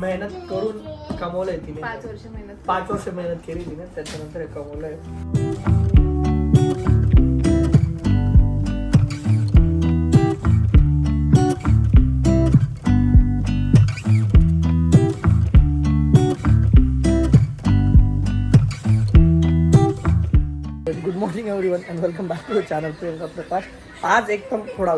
मेहनत करून कमवलंय तिने. 5 वर्ष मेहनत केली तिने, त्याच्यानंतर हे कमवलंय. Good morning everyone and welcome back to the channel Priyanka Prakash. आज एकदम थोडा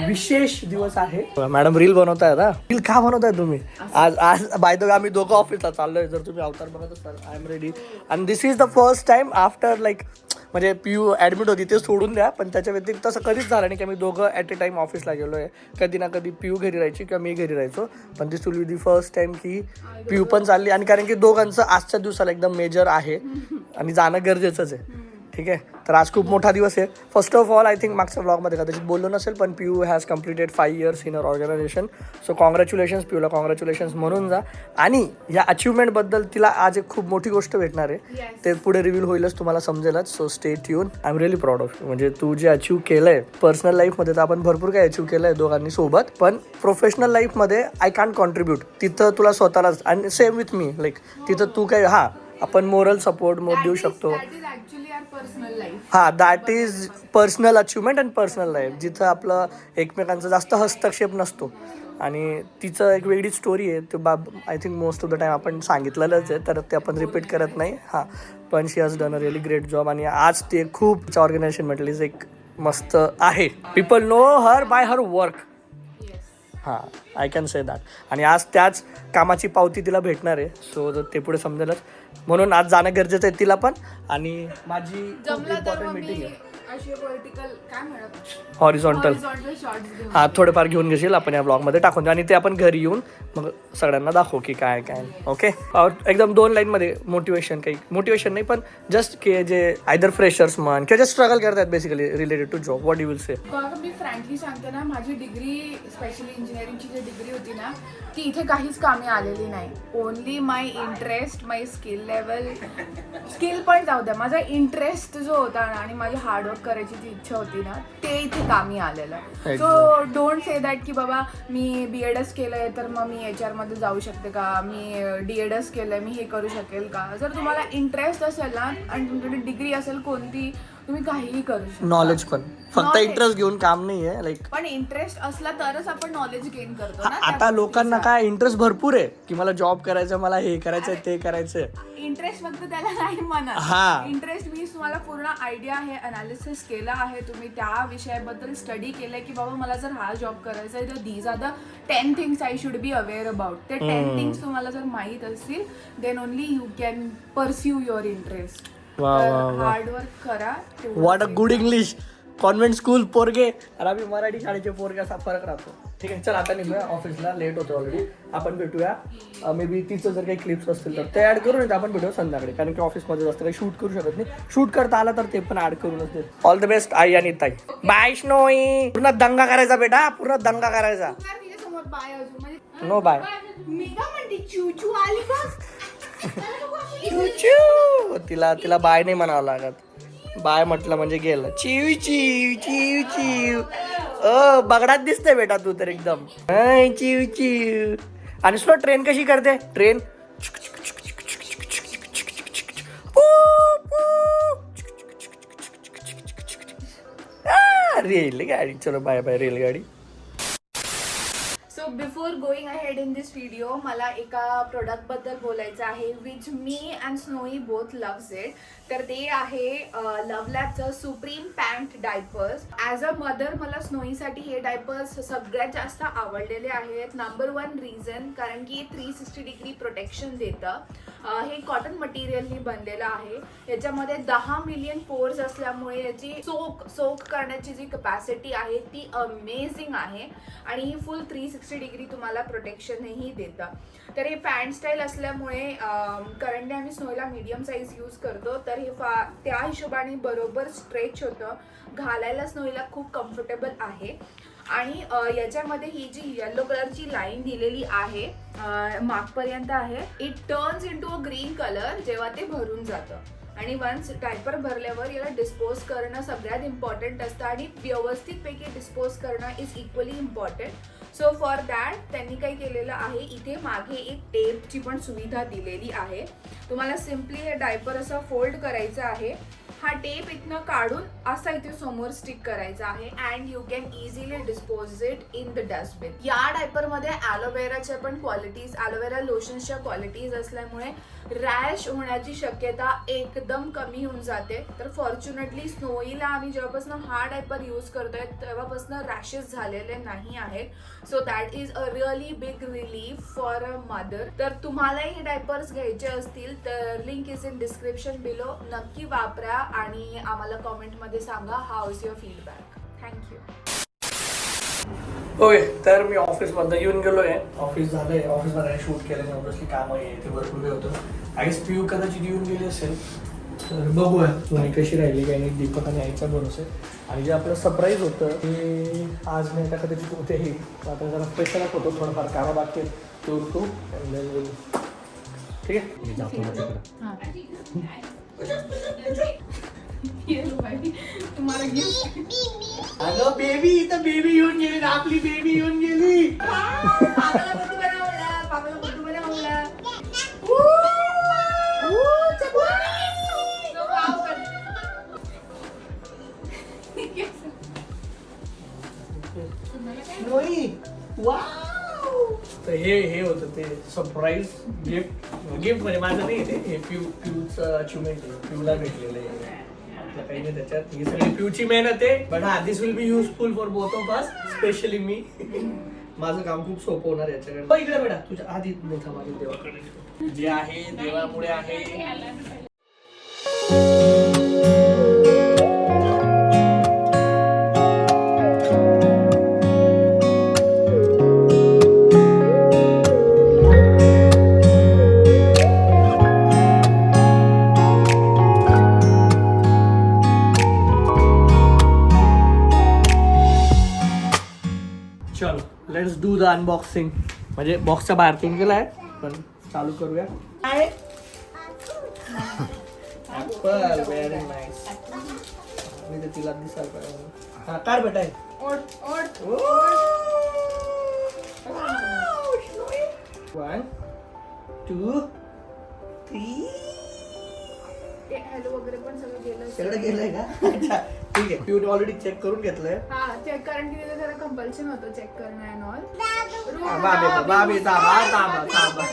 विशेष दिवस आहे. मॅडम रील बनवताय ना? रील का बनवताय तुम्ही? आज बाय द वे आम्ही दोघं ऑफिसला चाललोय. जर तुम्ही अवतार बघत असाल, I am ready. And this is the first time after like, म्हणजे पीयू ॲडमिट होती ते सोडून द्या, पण त्याच्या व्यतिरिक्त असं कधीच झालं नाही की आम्ही दोघं ॲट अ टाईम ऑफिसला गेलो आहे. कधी ना कधी पीयू घरी राहायची किंवा मी घरी राहायचो, पण this will be the first time की पीयू पण चालली. आणि कारण की दोघांचं आजच्या दिवसाला एकदम मेजर आहे आणि जाणं गरजेचंच आहे. ठीक आहे, तर आज खूप मोठा दिवस आहे. First of all I think मागच्या ब्लॉगमध्ये कदाचित बोललो नसेल, पण Piyu has completed 5 years in our organisation. So congratulations पीयूला, कॉंग्रॅच्युलेशन्स म्हणून जा. आणि या अचिव्हमेंटबद्दल तिला आज एक खूप मोठी गोष्ट भेटणार आहे, ते पुढे रिव्हील होईलच, तुम्हाला समजेलच. So stay tune. I am really proud of you. म्हणजे तू जे अचीव्ह केलं आहे पर्सनल लाईफमध्ये, तर आपण भरपूर काही अचीव्ह केलं आहे दोघांनी सोबत, पण प्रोफेशनल लाईफमध्ये आय कॅन्ट कॉन्ट्रीब्यूट. तिथं तुला स्वतःलाच, आणि सेम विथ मी, लाईक तिथं तू काय, हां आपण मोरल सपोर्ट देऊ शकतो. हां, that is personal achievement and personal life, जिथं आपलं एकमेकांचा जास्त हस्तक्षेप नसतो. आणि तिचं एक वेगळी स्टोरी आहे, ते I think most of the time आपण सांगितलेलंच आहे, तर ते आपण रिपीट करत नाही. हां, पण she has done a really great job. आणि आज ते खूप ऑर्गनायझेशन म्हटलीच एक मस्त आहे. People know her by her work. हां, आय कॅन से दॅट. आणि आज त्याच कामाची पावती तिला भेटणार आहे. सो ते पुढे समजेलच, म्हणून आज जाणं गरजेचं आहे तिला पण. आणि माझी इम्पॉर्टंट मीटिंग आहे. हॉरिझॉन्टल हां, थोडेफार घेऊन घेशील आपण या ब्लॉगमध्ये टाकून देऊ, आणि ते आपण घरी येऊन मग सगळ्यांना दाखवू की काय काय. ओके, एकदम 2 लाईनमध्ये मोटिवेशन, काही मोटिवेशन नाही, पण जस्ट की जे आयदर फ्रेशर्स म्हण किंवा जे स्ट्रगल करतात basically related to job, what you will say. मी फ्रँकली सांगते ना, माझी डिग्री स्पेशली इंजिनिअरिंगची जी डिग्री होती ना, ती इथे काहीच कामी आलेली नाही. Only my interest, my skill level, skill पण जाऊ द्या, माझा इंटरेस्ट जो होता ना आणि माझी हार्डवर्क करायची जी इच्छा होती ना, ते इथे कामी आलेलं. सो डोंट से दॅट की बाबा मी BEdच केलंय तर मग मी HR मध्ये जाऊ शकते का, मी DEdच केलंय मी हे करू शकेल का. जर तुम्हाला इंटरेस्ट असेल ना आणि तुमच्याकडे डिग्री असेल कोणती, तुम्ही काहीही करू शकता. नॉलेज पण फक्त इंटरेस्ट घेऊन काम नाही आहे, लाईक पण इंटरेस्ट असला तरच आपण नॉलेज गेन करतो ना. आता लोकांना काय इंटरेस्ट भरपूर आहे की मला जॉब करायचा, मला हे करायचंय ते करायचंय. इंटरेस्ट फक्त त्याला नाही म्हणत. इंटरेस्ट मीन्स तुम्हाला पूर्ण आयडिया आहे, अनालिसिस केलं आहे, तुम्ही त्या विषयाबद्दल स्टडी केलंय की बाबा मला जर हा जॉब करायचा आहे तर these are the 10 things I should be aware about. ते 10 थिंग्स तुम्हाला जर माहीत असतील, then only you can pursue your interest. Hard work करा. What a good English. Convent school पोरगे आणि आम्ही मराठी शाळेचे पोरगे, असा फरक राहतो. ठीक आहे, चल आता निघूया ऑफिसला, लेट होतो ऑलरेडी. आपण भेटूया मे बी तिचं जर काही क्लिप्स असतील तर ते ॲड करून येते, आपण भेटूया संध्याकाळी, कारण की ऑफिसमध्ये जास्त काही शूट करू शकत नाही. शूट करता आला तर ते पण ॲड करूनच दे. ऑल द बेस्ट आई आणि ताई. Bye Snowy. पूर्ण दंगा करायचा बेटा, पूर्ण दंगा करायचा. No bye. तिला बाय नाही म्हणावं लागत. बाय म्हटलं म्हणजे गेलं. चिव चिव चिव चिव. बगडात दिसतंय बेटा तू तर एकदम. चिव चिव. आणि स्लो ट्रेन कशी करते? ट्रेन रेलगाडी. चलो बाय बाय रेलगाडी. Before going ahead in this video, मला एका प्रोडक्टबद्दल बोलायचं आहे, विच मी and Snowy both loves it. तर ते आहे लव्हलॅबचं supreme pant diapers. As a mother मला स्नोईसाठी हे डायपर्स सगळ्यात जास्त आवडलेले आहेत. नंबर 1 रिझन, कारण की 360 डिग्री प्रोटेक्शन देतं. हे कॉटन मटेरियलनी बनलेलं आहे. याच्यामध्ये 10 मिलियन पोर्स असल्यामुळे याची सोक करण्याची जी कपॅसिटी आहे ती अमेझिंग आहे. आणि ही फुल 360 डिग्री तुम्हाला प्रोटेक्शनही देतं. तर हे पॅन्ट स्टाईल असल्यामुळे करंटली आम्ही स्नोईला मीडियम साईज यूज करतो, तर हे त्या हिशोबाने बरोबर स्ट्रेच होतं. घालायला स्नोईला खूप कम्फर्टेबल आहे. आणि याच्यामध्ये ही जी येलो कलरची लाईन दिलेली आहे मागपर्यंत आहे, it turns into a green colour जेव्हा ते भरून जातं. आणि वन्स डायपर भरल्यावर याला डिस्पोज करणं सगळ्यात इम्पॉर्टंट असतं आणि व्यवस्थितपैकी डिस्पोज करणं is equally important. So for that त्यांनी काय केलेलं आहे, इथे मागे एक टेपची पण सुविधा दिलेली आहे. तुम्हाला सिम्पली हे डायपर असं फोल्ड करायचं आहे. हा टेप इथनं काढून असा इथे समोर स्टिक करायचा आहे and you can easily dispose it in the dustbin. या डायपरमध्ये ॲलोवेराच्या पण क्वालिटीज, ॲलोवेरा लोशन्सच्या क्वालिटीज असल्यामुळे रॅश होण्याची शक्यता एकदम कमी होऊन जाते. तर फॉर्च्युनेटली स्नोईला आम्ही जेव्हापासून हा डायपर यूज करतोय तेव्हापासून रॅशेस झालेले नाही आहेत. So that is a really big relief for a mother. तर तुम्हालाही हे डायपर्स घ्यायचे असतील तर link is in description below. नक्की वापरा आणि आम्हाला कॉमेंटमध्ये सांगा how is your feedback. Thank you. Okay, तर मी ऑफिसमधनं येऊन गेलो आहे. ऑफिस झालंय, ऑफिसमध्ये शूट केलं, ऑब्विसली काम आहे ते भरपूर काही होतं. आय गेस पियू कदाचित येऊन गेली असेल, तर बघूया तुम्ही कशी राहिली काही नाही. दीपक आणि आईचा भरोसा आहे. आणि जे आपलं सरप्राईज होतं ते आज नाही का कदाचित होतेही. आता जरा स्पेशलच होतो, थोडंफार कामं बाकी आहेत ते उरतो. ठीक आहे, मी जातो ना तिकडं. अगं बेबी, इथं बेबी येऊन गेली ना, आपली बेबी येऊन गेली. तर हे होतं ते सरप्राईज गिफ्ट म्हणजे माझं नाही ते, हे पिऊचं अचिव्हमेंट आहे, पिऊला भेटलेलं आहे. आपलं काही नाही त्याच्यात, ही सगळी पिऊची मेहनत आहे. बट हा, this will be useful for both of us, specially मी. माझं काम खूप सोपं होणार याच्याकडे. इकडे बेटा, तुझ्या आधी मोठा माझ्या देवाकडे जे आहे, देवामुळे आहे. चलो लेट्स डू द अनबॉक्सिंग. म्हणजे बॉक्सच्या बाहेर ठेवून गेलाय, पण चालू करूया. Apple, very nice. मी तर तिला दिसायला पाहिजे. हा, काढ बेटा. One, to, three. हॅलो वगैरे पण सगळं गेलं. सगळं गेलंय का? अच्छा ठीक आहे. पिऊ ऑलरेडी चेक करून घेतलंय. हा, चेक कारण की तिथे जरा कंपल्शन होतं चेक करणं अँड ऑल. बाबी थांबा.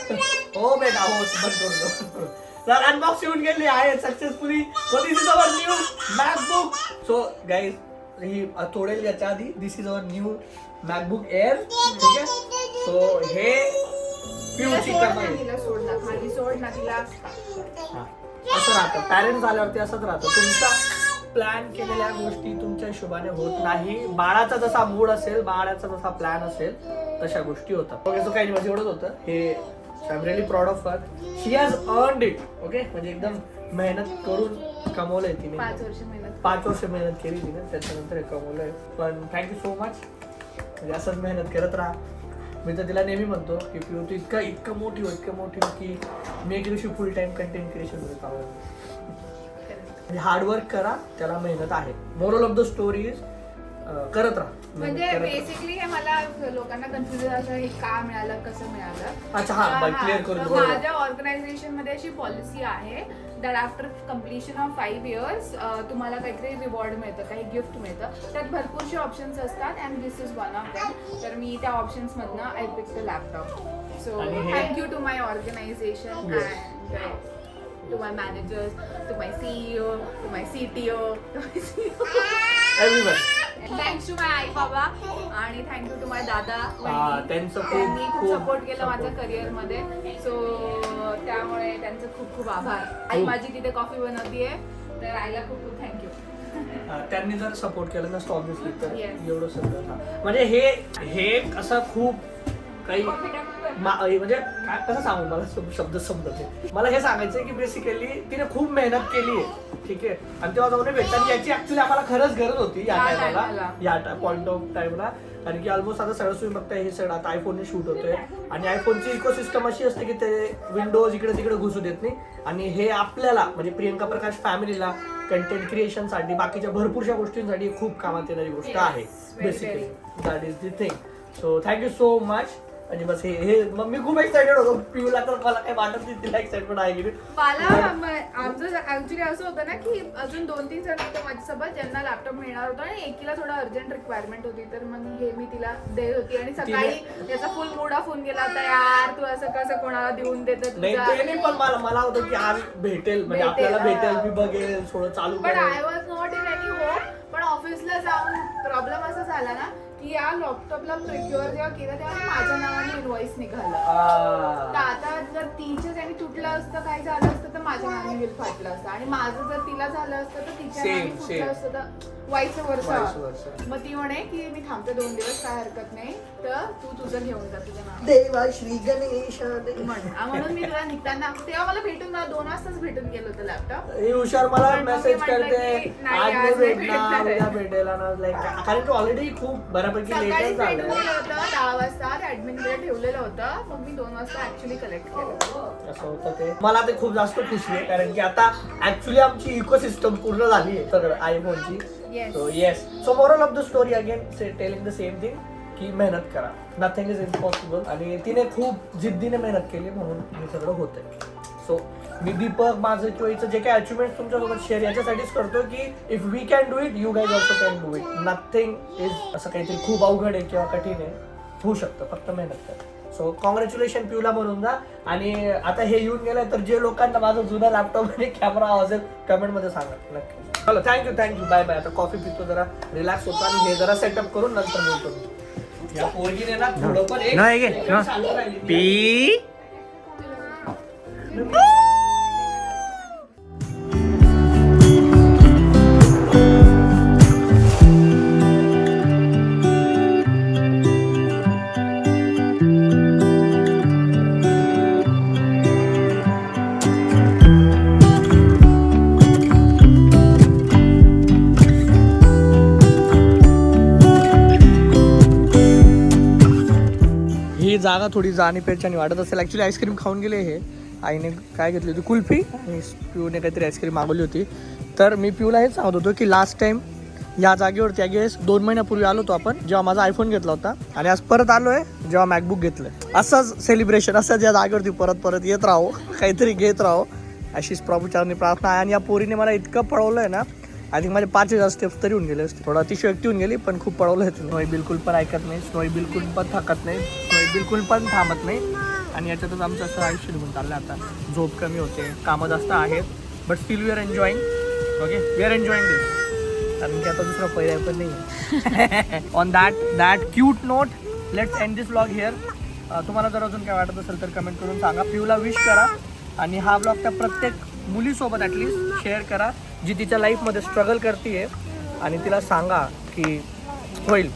हो बेटा, हो बंद करून दो. तर अनबॉक्स येऊन गेली आहे successfully. So this is our new MacBook. So guys, ही थोडेल याच्या आधी this is our new MacBook Air. ठीक आहे. सो हे पिऊची कमाई. तिला सोड ना, खाली सोड ना तिला. असं राहतं, पॅरेंट्स आल्यावरती असंच राहतं. तुमचा प्लॅन केलेल्या गोष्टी तुमच्या हिशोबाने होत नाही. बाळाचा जसा मूड असेल, बाळाचा जसा प्लॅन असेल, तशा गोष्टी होतात. ओके, सो काही नाही, एवढंच होतं. हे I am really proud of her. She has earned it. Okay, म्हणजे एकदम मेहनत करून कमवलंय तिने. 5 वर्ष मेहनत केली तिने, त्याच्यानंतर हे कमवलंय. पण थँक्यू सो मच. म्हणजे असंच मेहनत करत राहा. मी तर तिला नेहमी म्हणतो की पिऊ तू इतकं मोठी हो की मी एक दिवशी फुल टाइम कंटेंट क्रिएशन मध्ये चालू. म्हणजे हार्डवर्क करा, त्याला मेहनत आहे. Moral of the story is करत राहा. म्हणजे बेसिकली हे मला लोकांना कन्फ्युजन असं हे का मिळालं, कसं मिळालं. अच्छा, हा क्लिअर करून. माझ्या ऑर्गनायझेशन मध्ये अशी पॉलिसी आहे that after completion of 5 years तुम्हाला काहीतरी रिवॉर्ड मिळतं, काही गिफ्ट मिळतं. त्यात भरपूरशे ऑप्शन्स असतात and this is one of them. तर मी त्या ऑप्शन्स मधनं I pick the laptop. So thank you to my organisation and to my managers, to my CEO, to my CTO, to my CEO. Everyone. Thanks to my आई बाबा आणि thank you to माय दादा. त्यांनी खूप support केलं माझ्या करिअर मध्ये. So त्यामुळे त्यांचं खूप खूप आभार. आई माझी तिथे कॉफी बनवतीये, तर आईला खूप खूप थँक्यू. त्यांनी जर सपोर्ट केलं नसतं ऑब्विसली तर एवढं सगळं. म्हणजे हे असं खूप काही म्हणजे काय कसं सांगू, मला शब्द समजत नाही. मला हे सांगायचंय की बेसिकली तिने खूप मेहनत केली आहे. ठीक आहे. आणि तेव्हा जाऊन भेटतात याची ऍक्च्युली आम्हाला खरंच गरज होती या टायमाला, या पॉईंट ऑफ टाइमला. कारण की ऑलमोस्ट आता सगळं तुम्ही बघताय, हे सगळं आता आयफोनने शूट होतोय. आणि आयफोनची इकोसिस्टम अशी असते की ते विंडोज इकडे तिकडे घुसू देत नाही. आणि हे आपल्याला म्हणजे प्रियंका प्रकाश फॅमिलीला कंटेंट क्रिएशनसाठी, बाकीच्या भरपूरशा गोष्टींसाठी खूप कामात येणारी गोष्ट आहे. Basically that is the thing. So thank you so much. म्हणजे बस हे मग मी खूप एक्साइटेड होतो पिऊला, तर मला काही वाटत नाही तिला एक्साइटमेंट आहे की नाही. मला आमचं ऍक्च्युली असं होतं ना की अजून 2-3 जण होते माझ्यासोबत ज्यांना लॅपटॉप मिळणार होता आणि एकीला थोडं अर्जंट रिक्वायरमेंट होती, तर मग हे मी तिला देत होती. आणि सकाळी याचा फुल मूड ऑफ होऊन गेला होता, यार तू असं कसं कोणाला देऊन देतं नाही ते नाही, पण मला होतं की आज भेटेल, म्हणजे आपल्याला भेटेल, मी बघेल थोडं चालू पण करेल. I was not in any hope. पण ऑफिसला जाऊन प्रॉब्लेम असा झाला ना की या लॅपटॉपला प्रिक्युअर जेव्हा केलं तेव्हा माझ्या नावाने इनवॉइस निघालं. तर आता जर तिच्या त्याने तुटलं असतं, काही झालं असतं तर माझ्या नावाने बिल फाटलं असतं, आणि माझं जर तिला झालं असतं तर तिच्या नावाने फुटलं असतं, तर वाईचं वर्ष. मग ती म्हणे की मी थांबते 2 दिवस, काय हरकत नाही, तर तू तुझं घेऊन जा तुझं नाव. देवा श्री गणेश म्हणून मी तुला निघताना तेव्हा मला भेटून 2 वाजताच भेटून गेलो होतं लॅपटॉप. ही हुशार मला पण मग मेसेज मी म्हटलं करते की नाही, आज आज नाही नाही भेटणार, भेटणार. उद्या भेटेल ना, लाईक कारण की ऑलरेडी खूप बऱ्यापैकी सकाळीच लेटच भेटून झालं. गेलं होतं 10 वाजता, ऍडमिन कडे ठेवलेलं होतं, मग मी 2 वाजता ऍक्च्युली कलेक्ट केलं. असं होतं ते. मला ते खूप जास्त खुशी आहे, कारण की आता ऍक्च्युली आमची इकोसिस्टम पूर्ण झाली आहे सगळं आयफोनची. Yes. So yes, so moral of the story again telling the same thing की मेहनत करा, नथिंग इज इम्पॉसिबल. आणि तिने खूप जिद्दीने मेहनत केली म्हणून हे सगळं होतंय. सो मी दीपक माझं किंवा हिचं जे काही अचिव्हमेंट तुमच्यासोबत शेअर याच्यासाठीच करतो की if we can do it, you guys also can do it. Nothing is असं काहीतरी खूप अवघड आहे किंवा कठीण आहे, होऊ शकतं, फक्त मेहनत करा. सो कॉंग्रॅच्युलेशन पिऊला म्हणून जा. आणि आता हे येऊन गेलं तर जे लोकांना माझा जुना लॅपटॉप आणि कॅमेरा असेल कमेंटमध्ये सांगा नक्की. चलो थँक्यू बाय बाय. आता कॉफी पितो, जरा रिलॅक्स होतो आणि हे जरा सेटअप करून नंतर बोलतो. या पोरगीने ना थोडं पण एकदम शांत राहिली. ही जागा थोडी जाणी पेरच्यानी वाटत असेल. ॲक्च्युली आईस्क्रीम खाऊन गेले हे. आईने काय घेतली होती, कुल्फी, आणि पिऊने काहीतरी आईस्क्रीम मागवली होती. तर मी पिऊला हेच सांगत होतो की लास्ट टाइम या जागेवरती गेस 2 महिन्यापूर्वी आलो होतो आपण, जेव्हा माझा आयफोन घेतला होता, आणि आज परत आलोय जेव्हा मॅकबुक घेतलंय. असंच सेलिब्रेशन, असंच या जागेवरती परत येत राहो, काहीतरी घेत राहो, अशीच प्रभूचरणी प्रार्थना आहे. आणि या पोरीने मला इतकं पळवलंय ना, आय थिंक माझे 5,000 स्टेप्स तरी होऊन गेले असते. थोडा अतिशयोक्ती होऊन गेली, पण खूप पळवलं आहे. स्नोई बिलकुल पण ऐकत नाही, स्नोई बिलकुल पण थकत नाही, स्नोई बिलकुल पण थांबत नाही. आणि याच्यातच आमचं असं आयुष्य निघून चाललं. आता झोप कमी होते, कामं जास्त आहेत, but still we are enjoying. Okay, we are enjoying this, कारण की आता दुसरा पर्याय पण नाही. On that cute note let's end this vlog here. तुम्हाला जर अजून काय वाटत असेल तर कमेंट करून सांगा. पिऊला विश करा, आणि हा व्लॉग त्या प्रत्येक मुलीसोबत ॲटलिस्ट शेअर करा जी तिच्या लाईफमध्ये स्ट्रगल करते, आणि तिला सांगा की होईल,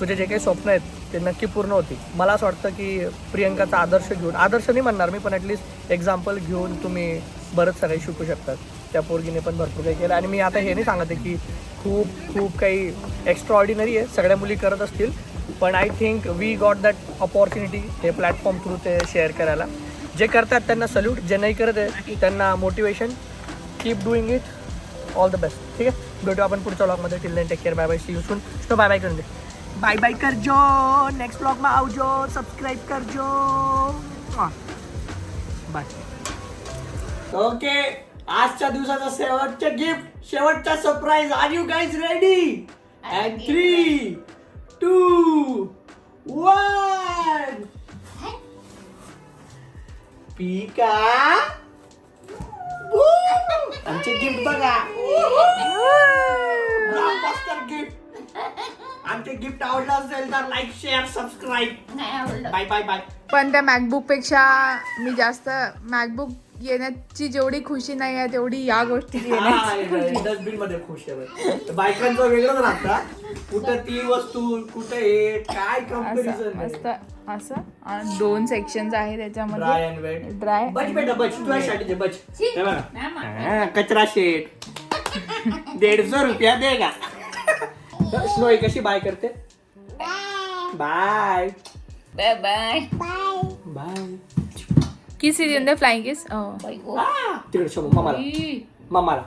तुझे जे काही स्वप्न आहेत ते नक्की पूर्ण होतील. मला असं वाटतं की प्रियंकाचा आदर्श घेऊन, आदर्श नाही म्हणणार मी, पण ॲटलिस्ट एक्झाम्पल घेऊन तुम्ही बरंच सगळे शिकू शकतात. त्या पोरगीने पण भरपूर काही केलं, आणि मी आता हे नाही सांगत आहे की खूप काही एक्स्ट्रा ऑर्डिनरी आहे, सगळ्या मुली करत असतील, पण I think we got that opportunity हे प्लॅटफॉर्म थ्रू ते शेअर करायला. जे करतात त्यांना सल्यूट, जे नाही करत आहे त्यांना motivation. Keep doing it, all the best. ठीक आहे, भेटू आपण पुढच्या ब्लॉगमध्ये. Till then take care, bye bye, see you soon. तो बाय बाय करून दे, बाय बाय करजो. नेक्स्ट ब्लॉगમાં આવજો, सबस्क्राईब करजो. बाय. ओके, आजच्या दिवसाचं शेवटचं गिफ्ट, शेवटचा surprise. Are you guys ready? And 3, 2, 1. पिका, आमचे गिफ्ट बघा, ब्लॉकबस्टर गिफ्ट. आमचे गिफ्ट आवडलं असेल तर like, share, subscribe. Bye bye bye. पण त्या मॅकबुक पेक्षा मी जास्त मॅकबुक येण्याची जेवढी खुशी नाही आहे तेवढी या गोष्टी डस्टबिन मध्ये खुश आहे. बायकांचं वेगळंच राहतं, कुठं ती वस्तू, कुठं हे, काय कंपॅरिझन. मस्त असं 2 सेक्शन्स आहे त्याच्यामध्ये, ड्राय अँड वेट. ड्राय. बच बेटा बच, तुझ्यासाठी बच. हे बघा, कचरा शेट 150 रुपया देगा. स्नोई कशी बाय करते? Bye bye bye bye. Kiss is in the flying kiss. तिकडे शोभ मम्माला.